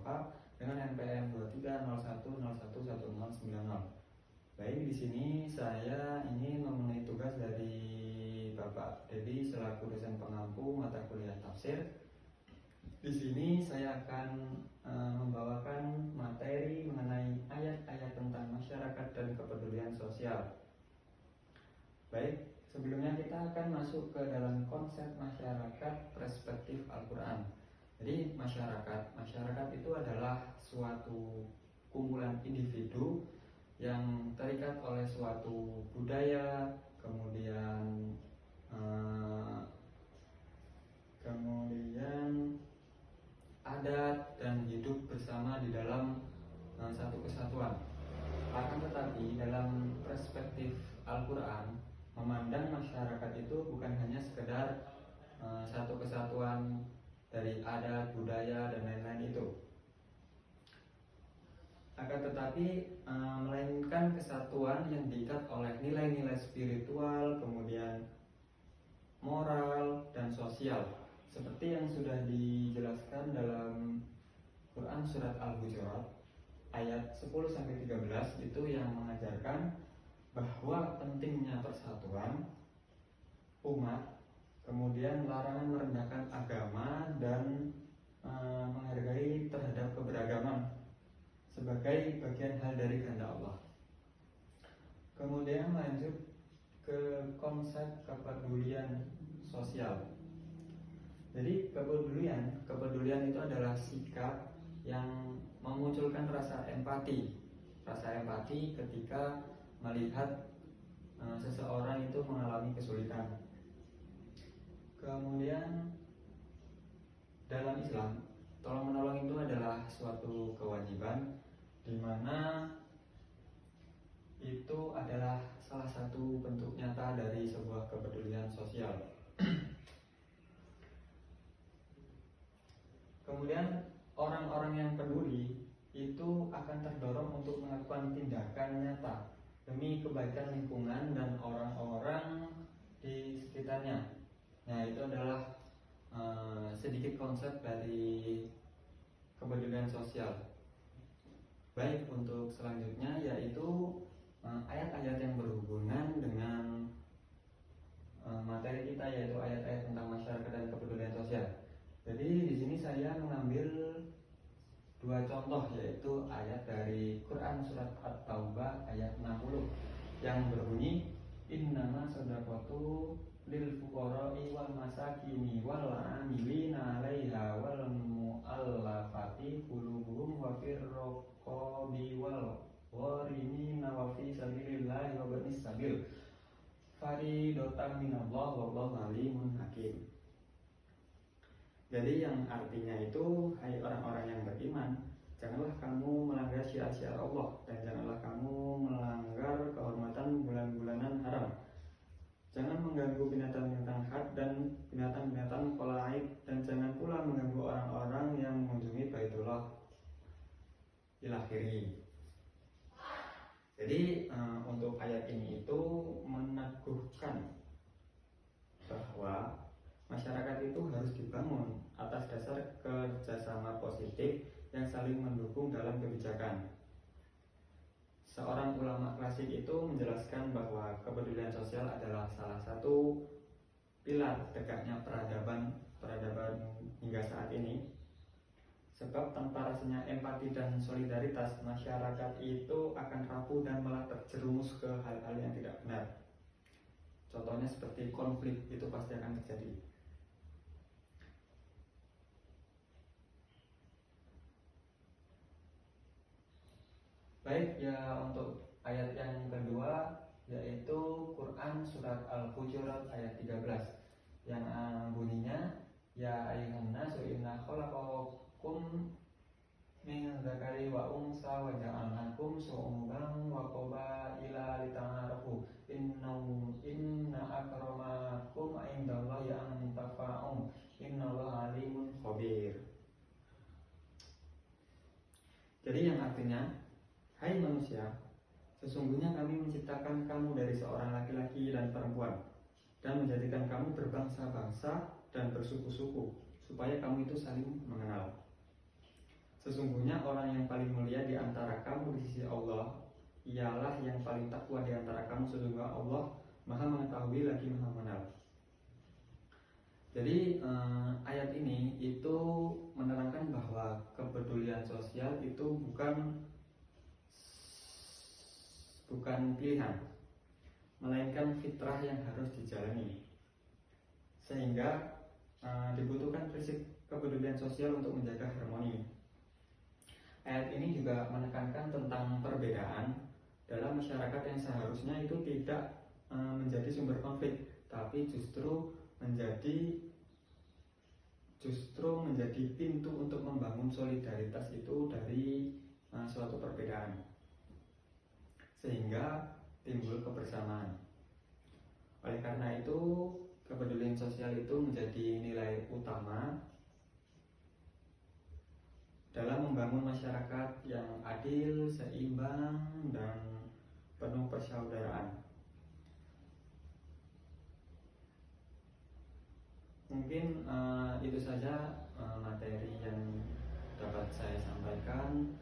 Mustafa dengan NPM 2301011090. Baik, di sini saya ingin memenuhi tugas dari Bapak Dedi selaku dosen pengampu mata kuliah tafsir. Di sini saya akan membawakan materi mengenai ayat-ayat tentang masyarakat dan kepedulian sosial. Baik, sebelumnya kita akan masuk ke dalam konsep masyarakat perspektif Al-Quran. Jadi masyarakat itu adalah suatu kumpulan individu yang terikat oleh suatu budaya, kemudian adat dan hidup bersama di dalam satu kesatuan. Akan tetapi dalam perspektif Al-Quran memandang masyarakat itu bukan hanya sekedar satu kesatuan dari adat, budaya dan lain-lain itu. Akan tetapi melainkan kesatuan yang diikat oleh nilai-nilai spiritual, kemudian moral dan sosial, seperti yang sudah dijelaskan dalam Quran surat Al-Hujurat ayat 10-13 itu yang mengajarkan bahwa pentingnya persatuan umat, kemudian larangan merendahkan agama dan menghargai terhadap keberagaman sebagai bagian hal dari kehendak Allah. Kemudian lanjut ke konsep kepedulian sosial. Jadi kepedulian itu adalah sikap yang memunculkan rasa empati ketika melihat seseorang itu mengalami kesulitan. Kemudian dalam Islam, tolong menolong itu adalah suatu kewajiban di mana itu adalah salah satu bentuk nyata dari sebuah kepedulian sosial. Kemudian orang-orang yang peduli itu akan terdorong untuk melakukan tindakan nyata demi kebaikan lingkungan dan orang-orang di sekitarnya. Nah, itu adalah sedikit konsep dari kepedulian sosial. Baik, untuk selanjutnya yaitu ayat-ayat yang berhubungan dengan materi kita, yaitu ayat-ayat tentang masyarakat dan kepedulian sosial. Jadi di sini saya mengambil dua contoh, yaitu ayat dari Quran surat At-Taubah ayat 60 yang berbunyi innama shadaqatu lil fuqara'i wal masakini wal 'amilina 'alaiha wal mu'allafati qulubuhum wa fir riqabi wal gharimina wa fi sabilillahi wa ibnis sabil faridatan minallah wallahu alimun hakim. Jadi yang artinya itu, hai orang-orang yang beriman, janganlah kamu melanggar syiar-syiar Allah dan janganlah kamu melanggar kehormatan bulan-bulanan haram. Jangan mengganggu binatang-binatang had dan binatang-binatang qalaid, dan jangan pula mengganggu orang-orang yang mengunjungi Baitullah ilakhiri. Jadi untuk ayat ini itu meneguhkan bahwa masyarakat itu harus dibangun atas dasar kerjasama positif yang saling mendukung dalam kebijakan. Seorang ulama klasik itu menjelaskan bahwa kepedulian sosial adalah salah satu pilar tegaknya peradaban hingga saat ini. Sebab tanpa rasanya empati dan solidaritas, masyarakat itu akan rapuh dan malah terjerumus ke hal-hal yang tidak benar. Contohnya seperti konflik, itu pasti akan terjadi. Baik, ya untuk ayat yang kedua yaitu Quran surat Al-Hujurat ayat 13 yang bunyinya ya ayyuhan nasu inna khalaqakum min dzakari wa unsa wa ja'alnakum syu'uban wa qabaila lita'arafu inna akramakum 'indallahi atqakum innallaha alimun khabir. Jadi yang artinya, hai manusia, sesungguhnya kami menciptakan kamu dari seorang laki-laki dan perempuan dan menjadikan kamu berbangsa-bangsa dan bersuku-suku supaya kamu itu saling mengenal. Sesungguhnya orang yang paling mulia di antara kamu di sisi Allah ialah yang paling takwa di antara kamu. Sesungguhnya Allah Maha mengetahui lagi Maha mengenal. Jadi ayat ini itu menerangkan bahwa kepedulian sosial itu bukan pilihan, melainkan fitrah yang harus dijalani. Sehingga dibutuhkan prinsip kepedulian sosial untuk menjaga harmoni. Ayat ini juga menekankan tentang perbedaan dalam masyarakat yang seharusnya itu tidak menjadi sumber konflik, tapi justru menjadi pintu untuk membangun solidaritas itu dari suatu perbedaan, sehingga timbul kebersamaan. Oleh karena itu, kepedulian sosial itu menjadi nilai utama dalam membangun masyarakat yang adil, seimbang, dan penuh persaudaraan. Mungkin itu saja materi yang dapat saya sampaikan.